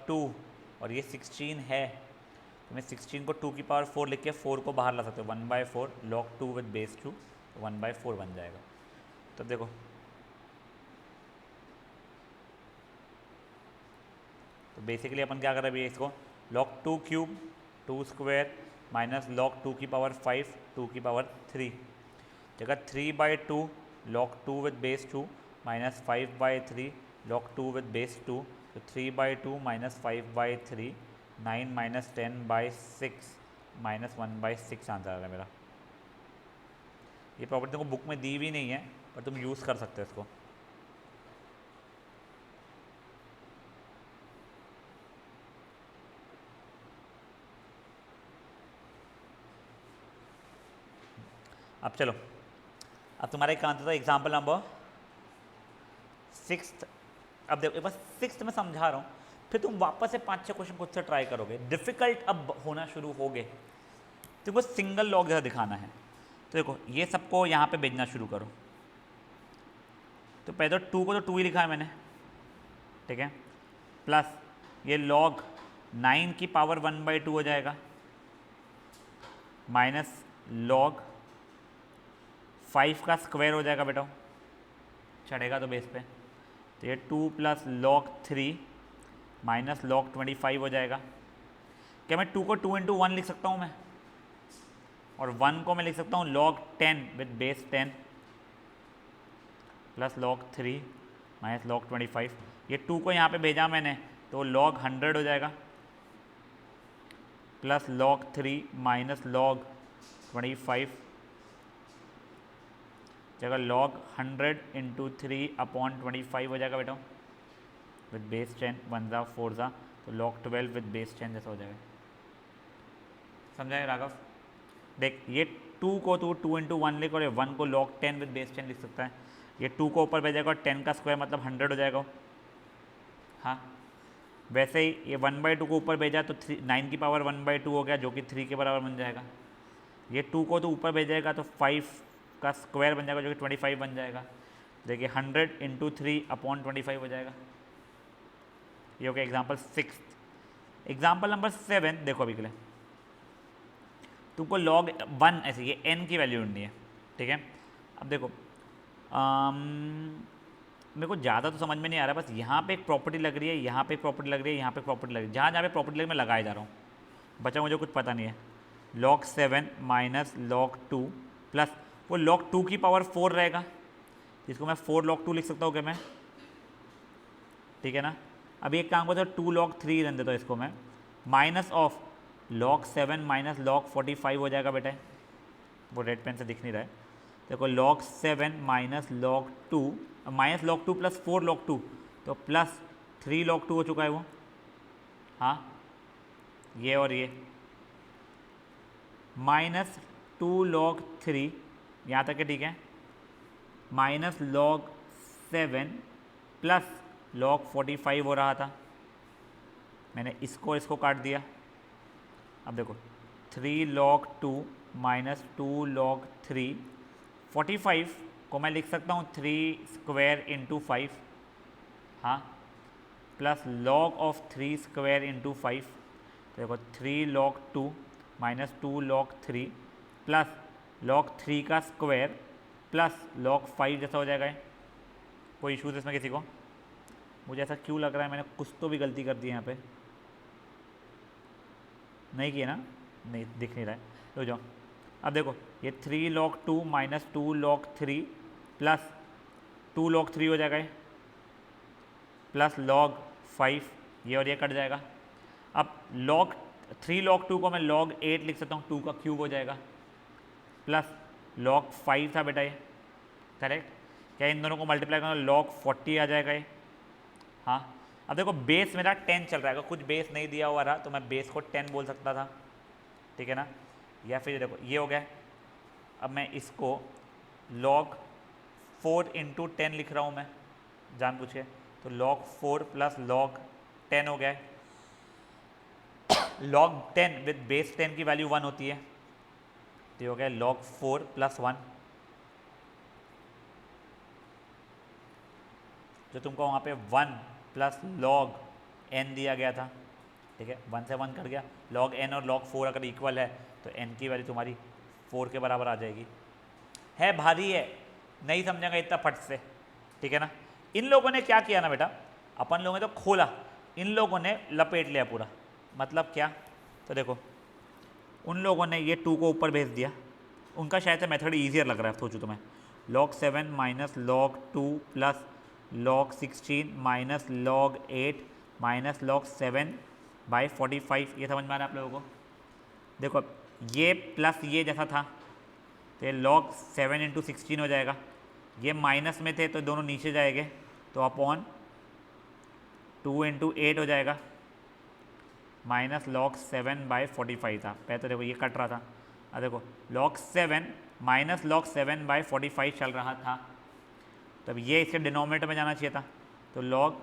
2 और ये 16 है, तो मैं 16 को 2 की पावर 4 लिख के 4 को बाहर ला सकते हो, 1/4 log 2 विद बेस 2 1/4 बन जाएगा। तो देखो तो बेसिकली अपन क्या कर रहे हैं अभी इसको, log 2 cube 2 square minus log 2 की पावर 5 2 की पावर 3, जगह 3/2 log 2 with base 2 minus 5/3 log 2 with base 2, तो 3/2 माइनस 5/3 9 माइनस 10/6 माइनस 1/6 आंसर आ रहा है मेरा। ये प्रॉपर्टी तुमको बुक में दी भी नहीं है पर तुम यूज़ कर सकते हो इसको। अब चलो, अब तुम्हारा एक आंसर था एग्जाम्पल नंबर 6। अब देखो एक बार 6 में समझा रहा हूँ, फिर तुम वापस से 5-6 क्वेश्चन खुद से ट्राई करोगे, डिफिकल्ट अब होना शुरू हो गए। तुमको सिंगल लॉग जैसा दिखाना है, तो देखो ये सबको यहाँ पे भेजना शुरू करो। तो पहले तो 2 को तो 2 ही लिखा है मैंने, ठीक है, प्लस ये log 9 की पावर 1/2 हो जाएगा, माइनस log 5 का स्क्वायर हो जाएगा बेटा, चढ़ेगा तो बेस पे, तो ये 2 प्लस log 3 माइनस log 25 हो जाएगा। क्या मैं 2 को 2 × 1 लिख सकता हूँ मैं, और 1 को मैं लिख सकता हूँ log 10 with base 10 plus log 3 minus log 25। ये 2 को यहाँ पे भेजा मैंने तो log 100 हो जाएगा, प्लस log 3 माइनस log 25, जगह log 100 × 3/25 हो जाएगा बेटा, विद बेस 10 1 ज़ा 4 ज़ा, तो log 12 विद बेस 10 जैसा हो जाएगा। समझाए राघव? देख ये 2 को तो 2 × 1 लिख और ये 1 को log 10 विद बेस 10 लिख सकता है। ये 2 को ऊपर भेजेगा और 10 का स्क्वायर मतलब 100 हो जाएगा। हाँ, वैसे ही ये 1/2 को ऊपर भेजा तो 9 की पावर 1/2 हो गया जो कि 3 के बराबर बन जाएगा। ये 2 को तो ऊपर भेजेगा तो 5 का स्क्वायर बन जाएगा जो कि 25 बन जाएगा। देखिए 100 × 3/25 हो जाएगा। ये हो गया एग्जाम्पल 6। एग्जाम्पल नंबर 7 देखो अभी के लिए, तुमको log 1 ऐसे ये n की वैल्यू ढूंढनी है, ठीक है। अब देखो मेरे को ज़्यादा तो समझ में नहीं आ रहा, बस यहाँ पे एक प्रॉपर्टी लग रही है, यहाँ पे एक प्रॉपर्टी लग रही है, यहाँ पे प्रॉपर्टी लग रही है, जहाँ जहाँ पे प्रॉपर्टी लगी मैं लगाए जा रहा हूँ। बचा मुझे कुछ पता नहीं है। log 7 माइनस log 2 प्लस वो log 2 की पावर 4 रहेगा, जिसको मैं 4 log 2 लिख सकता हूँ क्या मैं, ठीक है ना। अभी एक काम करता हूँ 2 log 3 रन देता हूँ इसको मैं, minus of log 7 minus log 45 हो जाएगा बेटा, वो रेड पेन से दिख नहीं रहा है। देखो log 7 minus log 2 minus log 2 plus 4 log 2 तो प्लस 3 log 2 हो चुका है वो। हाँ ये और ये माइनस 2 log 3 यहाँ तक है ठीक है, माइनस log 7 प्लस log 45 हो रहा था, मैंने इसको काट दिया। अब देखो 3 log 2 माइनस 2 log 3, 45 को मैं लिख सकता हूँ 3 स्क्वायर इंटू 5, हाँ plus log of 3 square into 5, तो देखो 3 log 2 minus 2 log 3 plus log 3 का स्क्वायर प्लस log 5 जैसा हो जाएगा। कोई इशूज़ इसमें किसी को? मुझे ऐसा क्यों लग रहा है मैंने कुछ तो भी गलती कर दी यहाँ पे, नहीं किया ना, नहीं दिख नहीं रहा है, तो जाओ। अब देखो ये 3 log 2 minus 2 log 3 plus 2 log 3 हो जाएगा ये, प्लस log 5, ये और ये कट जाएगा। अब log 3 log 2 को मैं log 8 लिख सकता हूँ, 2 का क्यूब हो जाएगा, प्लस log 5 था बेटा ये, करेक्ट। क्या इन दोनों को मल्टीप्लाई करना log 40 आ जाएगा ये। हाँ अब देखो बेस मेरा 10 चल रहा है, अगर कुछ बेस नहीं दिया हुआ रहा तो मैं बेस को 10 बोल सकता था, ठीक है ना। या फिर देखो ये हो गया, अब मैं इसको log 4 इंटू 10 लिख रहा हूँ मैं जान पूछे, तो log 4 प्लस log 10 हो गया है। log 10 विद बेस 10 की वैल्यू 1 होती है, तो ये हो गया log 4 प्लस 1, जो तुमको वहाँ पे 1 प्लस log n दिया गया था, ठीक है, 1 से 1 कट गया, log n और log 4 अगर इक्वल है तो n की वैल्यू तुम्हारी 4 के बराबर आ जाएगी। है भारी है, नहीं समझेगा इतना फट से, ठीक है ना। इन लोगों ने क्या किया ना बेटा, अपन लोगों ने तो खोला, इन लोगों ने लपेट लिया पूरा। मतलब क्या, तो देखो उन लोगों ने ये 2 को ऊपर भेज दिया, उनका शायद से मेथड ईजियर लग रहा है सोचो तुम्हें, log 7 minus log 2 plus log 16 minus log 8 minus log 7 by 45, ये समझ में आ रहा है आप लोगों को। देखो ये प्लस ये जैसा था तो ये log 7 इंटू 16 हो जाएगा, ये माइनस में थे तो दोनों नीचे जाएंगे, तो अपॉन 2 इंटू 8 हो जाएगा, माइनस log 7 बाई 45 था। पहले तो देखो ये कट रहा था, अब देखो log 7 माइनस log 7 बाई 45 चल रहा था, तब ये इसके डिनोमिनेटर में जाना चाहिए था, तो log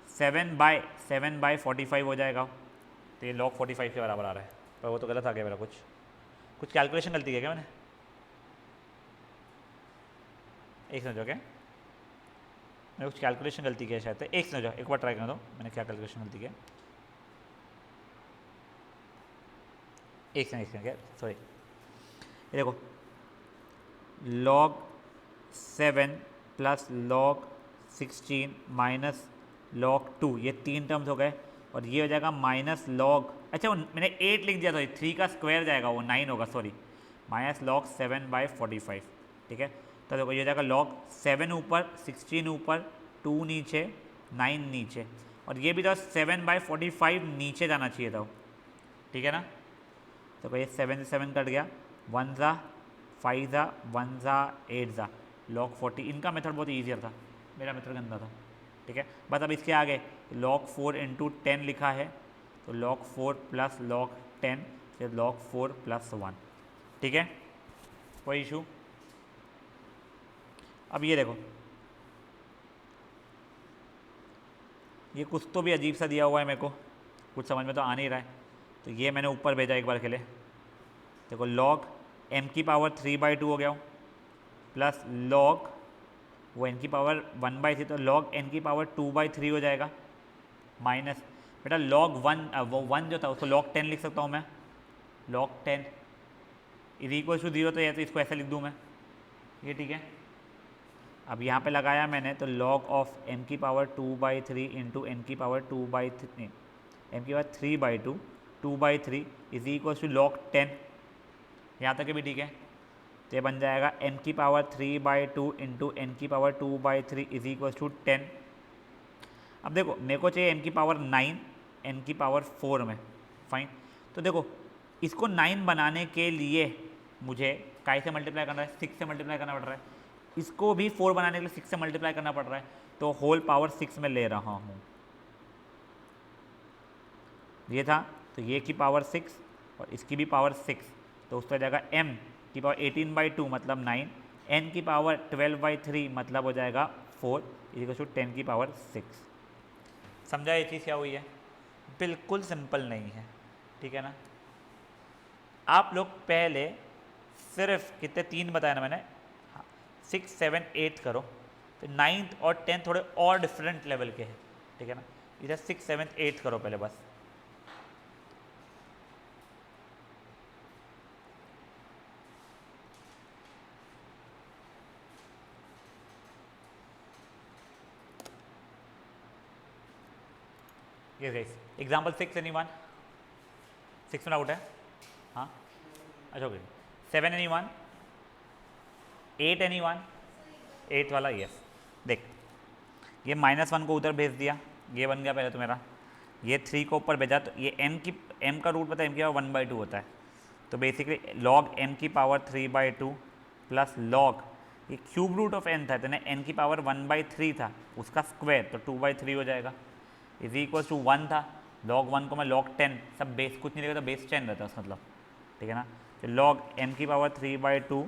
7 बाई 45 हो जाएगा, तो ये log 45 के बराबर आ रहा है। पर वो तो गलत आ गया मेरा, कुछ कैलकुलेशन गलती है क्या मैंने? एक समझो क्या, मैंने कुछ कैलकुलेशन गलती किया शायद, एक समझो एक बार ट्राई कर दो मैंने क्या कैलकुलेशन गलती किया। एक सेकंड क्या, सॉरी, ये देखो log 7 plus log 16 minus log 2, ये 3 टर्म्स हो गए, और ये हो जाएगा माइनस log, अच्छा मैंने 8 लिख दिया, सॉरी 3 का स्क्वायर जाएगा वो 9 होगा, सॉरी, माइनस log 7 बाई 45, ठीक है। तो देखो ये हो जाएगा log 7 ऊपर 16 ऊपर 2 नीचे 9 नीचे, और ये भी तो 7 बाई 45 नीचे जाना चाहिए था, ठीक है ना। तो ये 7 से 7 कट गया, 1 ज़ा 5 ज़ा 1 ज़ा 8 ज़ा log 40, इनका मेथड बहुत ईजियर था, मेरा मेथड गंदा था, ठीक है। बस अब इसके आगे log 4 इंटू 10 लिखा है, तो log 4 प्लस log 10 फिर log 4 प्लस 1, ठीक है, कोई इशू। अब ये देखो ये कुछ तो भी अजीब सा दिया हुआ है मेरे को, कुछ समझ में तो आ नहीं रहा है, तो ये मैंने ऊपर भेजा एक बार के लिए। देखो log m की पावर 3/2 हो गया हूँ, प्लस log वो n की पावर 1/3, तो log n की पावर 2/3 हो जाएगा, माइनस बेटा log 1 वो 1 जो था उसको log 10 लिख सकता हूँ मैं, log 10 इज इक्वल टू 0, तो ये तो इसको ऐसे लिख दूँ मैं, ये ठीक है। अब यहाँ पे लगाया मैंने, तो log ऑफ m की पावर 2/3 इंटू n की पावर 2/3 m की power 3/2 2/3 is equal to log 10, यहाँ तक भी ठीक है। तो ये बन जाएगा m की पावर 3/2 इंटू n की पावर 2/3 इज इक्वल टू 10। अब देखो मेरे को चाहिए m की पावर 9 n की पावर 4 में, फाइन। तो देखो इसको 9 बनाने के लिए मुझे काय से मल्टीप्लाई करना है, 6 से मल्टीप्लाई करना पड़ रहा है, इसको भी 4 बनाने के लिए 6 से मल्टीप्लाई करना पड़ रहा है, तो होल पावर 6 में ले रहा हूँ। ये था, तो ये की पावर 6 और इसकी भी पावर 6, तो उसका जाएगा m की पावर 18/2 मतलब 9, n की पावर 12/3 मतलब हो जाएगा 4, इक्वल टू 10 की पावर 6। समझा ये चीज़ क्या हुई है? बिल्कुल सिंपल नहीं है, ठीक है ना। आप लोग पहले सिर्फ कितने 3 बताया ना मैंने, हाँ 6, 7, 8 करो, तो 9th और 10th थोड़े और डिफरेंट लेवल के हैं, ठीक है ना। इधर 6, 7, 8 करो पहले बस। यस गाइस, एग्जाम्पल 6 एनीवन, 6 में आउट है, हाँ अच्छा ओके, 7 एनीवन, 8 एनीवन, 8 वाला यस। देख ये -1 को उधर भेज दिया, ये बन गया पहले तो मेरा, ये 3 को ऊपर भेजा, तो ये m का रूट पता है, m की पावर 1/2 होता है, तो बेसिकली log m की पावर 3/2 प्लस log ये क्यूब रूट ऑफ n था, तो n की पावर 1/3 था, उसका स्क्वायर, तो 2/3 हो जाएगा, इज इक्वल टू 1 था, log 1 को मैं log 10, सब बेस कुछ नहीं रहेगा तो बेस 10 रहता है उसका मतलब, ठीक है ना। तो log m की पावर 3/2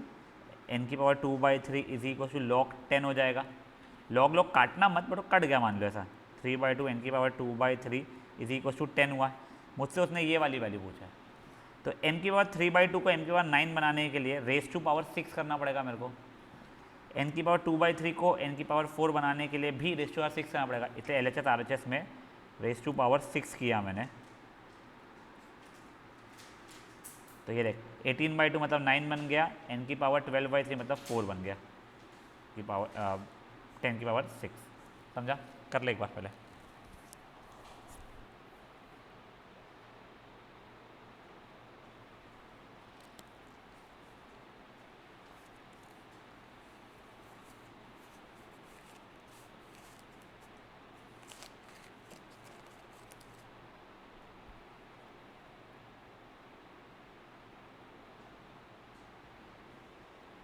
n की power 2/3 is equal to log 10 हो जाएगा। log काटना मत, बट कट गया मान लो ऐसा, 3/2 n की पावर 2/3 इज इक्वल टू 10 हुआ। मुझसे उसने ये वाली वैल्यू पूछा है, तो n की पावर 3/2 को n की पावर 9 बनाने के लिए रेस टू पावर 6 करना पड़ेगा मेरे को, n की पावर 2/3 को n की पावर 4 बनाने के लिए भी रेस टू पावर 6 करना पड़ेगा, इसलिए LHS RHS में रेस टू पावर 6 किया मैंने। तो ये देख 18/2 मतलब 9 बन गया, n की पावर 12/3 मतलब 4 बन गया, की पावर 10 की पावर 6। समझा? कर ले एक बार पहले।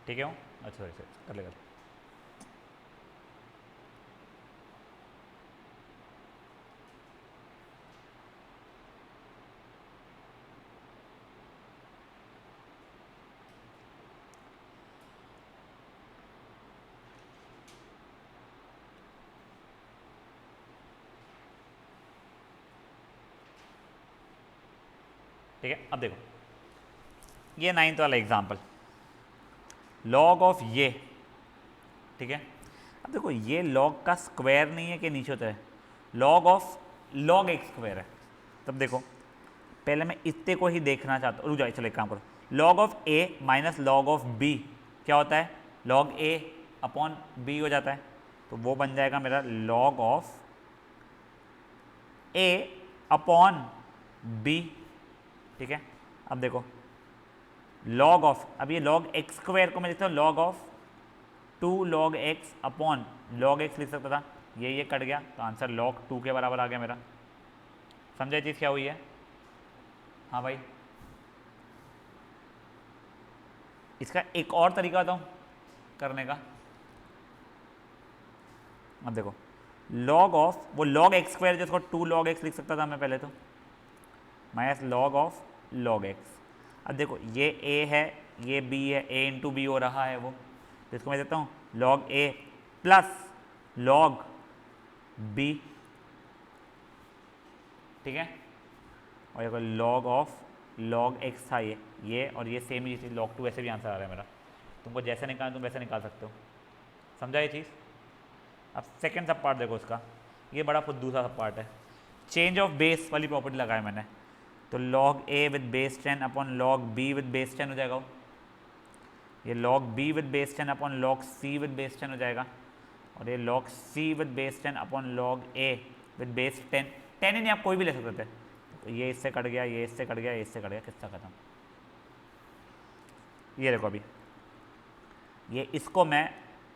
ठीक है, अच्छा सॉरी कर ले। ठीक है, अब देखो ये 9th वाला एग्जाम्पल, लॉग ऑफ ये, ठीक है। अब देखो ये लॉग का स्क्वायर नहीं है कि नीचे होता है, लॉग ऑफ लॉग एक स्क्वायर है। तब देखो पहले मैं इतने को ही देखना चाहता हूँ, रुक जाओ चलो एक काम करो, log of a minus log of b क्या होता है, लॉग a अपॉन b हो जाता है, तो वो बन जाएगा मेरा log of a upon b, ठीक है। अब देखो लॉग ऑफ, अब ये लॉग एक्स स्क्वायर को मैं लिखता हूँ log of 2 log x upon log x लिख सकता था, ये कट गया, तो आंसर log 2 के बराबर आ गया मेरा। समझे चीज़ क्या हुई है? हाँ भाई, इसका एक और तरीका बताऊँ करने का। अब देखो log ऑफ वो log x स्क्वायर जिसको 2 log x लिख सकता था मैं पहले, तो minus log of log x। अब देखो ये a है, ये b है, a इंटू बी हो रहा है वो, तो इसको मैं देता हूँ log a plus log b, ठीक है। और ये log ऑफ log x था ये और ये सेम ही चीज़ log 2, ऐसे भी आंसर आ रहा है मेरा, तुमको जैसे निकालना तुम वैसे निकाल सकते हो। समझा ये चीज़? अब सेकेंड सब पार्ट देखो इसका, ये बड़ा फुद्दू सा सब पार्ट है, चेंज ऑफ बेस वाली प्रॉपर्टी लगाया मैंने, तो log a with base 10 upon log b with base 10 हो जाएगा वो, ये log b with base 10 upon log c with base 10 हो जाएगा, और ये log c with base 10 upon log a with base 10 ही नहीं आप कोई भी ले सकते थे, तो ये इससे कट गया, ये इससे कट गया, ये इससे कट गया, किसका खत्म। ये देखो अभी ये इसको मैं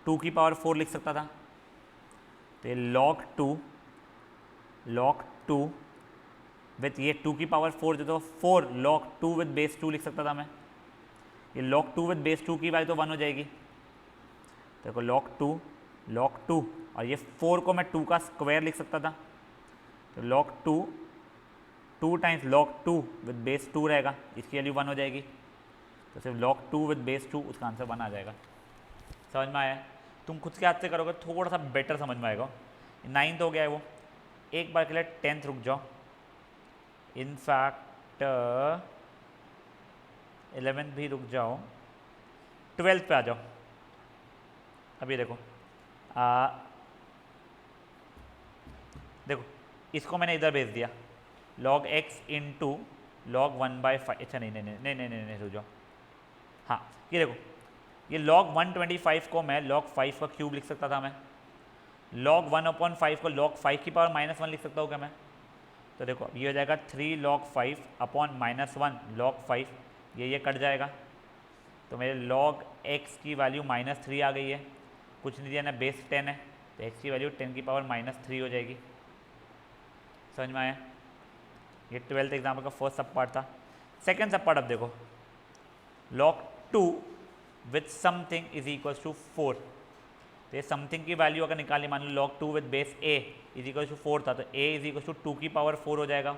2 की पावर 4 लिख सकता था, तो ये log 2 विथ ये 2 की पावर 4 जो तो 4 log 2 विद बेस 2 लिख सकता था मैं, ये log 2 विद बेस 2 की वैल्यू तो 1 हो जाएगी। देखो log 2 और ये 4 को मैं 2 का स्क्वायर लिख सकता था, तो log 2 times log 2 with base 2 रहेगा, इसकी वैल्यू 1 हो जाएगी। तो सिर्फ log 2 विद बेस 2, उसका आंसर 1 आ जाएगा। समझ में आया? तुम खुद के हाथ से करोगे थोड़ा सा बेटर समझ में आएगा। 9th हो गया है वो, एक बार के लिए 10th रुक जाओ, इनफैक्ट 11th भी रुक जाओ, 12th पे आ जाओ। अभी देखो देखो इसको मैंने इधर भेज दिया, log x इंटू log 1/5। अच्छा नहीं रुक जाओ, हाँ ये देखो, ये log 125 को मैं log 5 का क्यूब लिख सकता था मैं, log 1/5 को log 5 की पावर -1 लिख सकता हूँ क्या मैं? तो देखो ये हो जाएगा 3 log 5 अपॉन -1 log 5, ये कट जाएगा, तो मेरे log x की वैल्यू -3 आ गई है, कुछ नहीं दिया ना, बेस 10 है, तो x की वैल्यू 10 की पावर -3 हो जाएगी। समझ में आया? ये 12th एग्जाम्पल का फर्स्ट सब पार्ट था। सेकेंड सब पार्ट अब देखो, log 2 with something is equal to 4। तो ये समथिंग की वैल्यू अगर निकाली, मान लो log 2 with base a is equal to 4 था, तो a इज इक्वल टू 2 की पावर 4 हो जाएगा।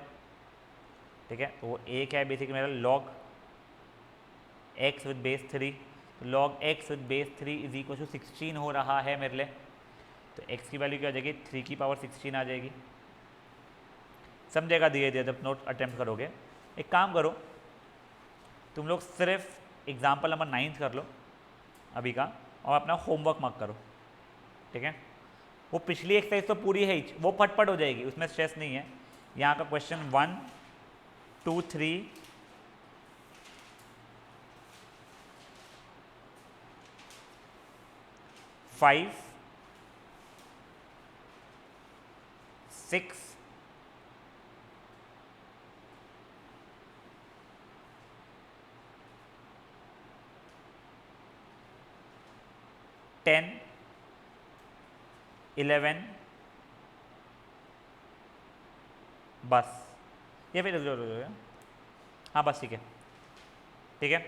ठीक है, तो वो a क्या है बेसिकली मेरा log x विद बेस 3, तो log x with base 3 is equal to 16 हो रहा है मेरे लिए, तो x की वैल्यू क्या हो जाएगी, 3 की पावर 16 आ जाएगी। समझेगा धीरे धीरे जब नोट अटेम्प्ट करोगे। एक काम करो, तुम लोग सिर्फ एग्जाम्पल नंबर 9 कर लो अभी का, और अपना होमवर्क मत करो। ठीक है, वो पिछली एक्सरसाइज तो पूरी है ही, वो फटफट हो जाएगी, उसमें स्ट्रेस नहीं है। यहाँ का क्वेश्चन 1 2 3 5 6 10 11 बस, ये फिर हाँ बस ठीक है। ठीक है,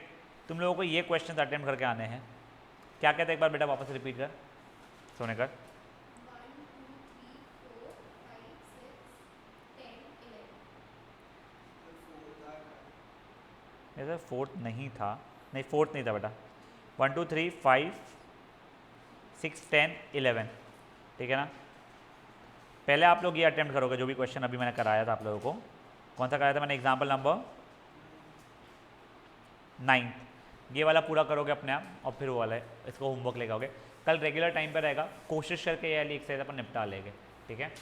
तुम लोगों को ये क्वेश्चन अटेम्प्ट करके आने हैं। क्या कहते हैं एक बार बेटा वापस रिपीट कर, सोने कर। 1 2 3 4 5 6 10 11 फोर्थ नहीं था, नहीं फोर्थ नहीं था बेटा। 1 2 3 5 6 10 11, ठीक है ना। पहले आप लोग ये अटेम्प्ट करोगे जो भी क्वेश्चन अभी मैंने कराया था आप लोगों को। कौन सा कराया था मैंने? एग्जाम्पल नंबर 9, ये वाला पूरा करोगे अपने आप, और फिर वो वाला है, इसको होमवर्क लेके आओगे। कल रेगुलर टाइम पर रहेगा, कोशिश करके ये वाली एक्सरसाइज अपन निपटा लेंगे। ठीक है।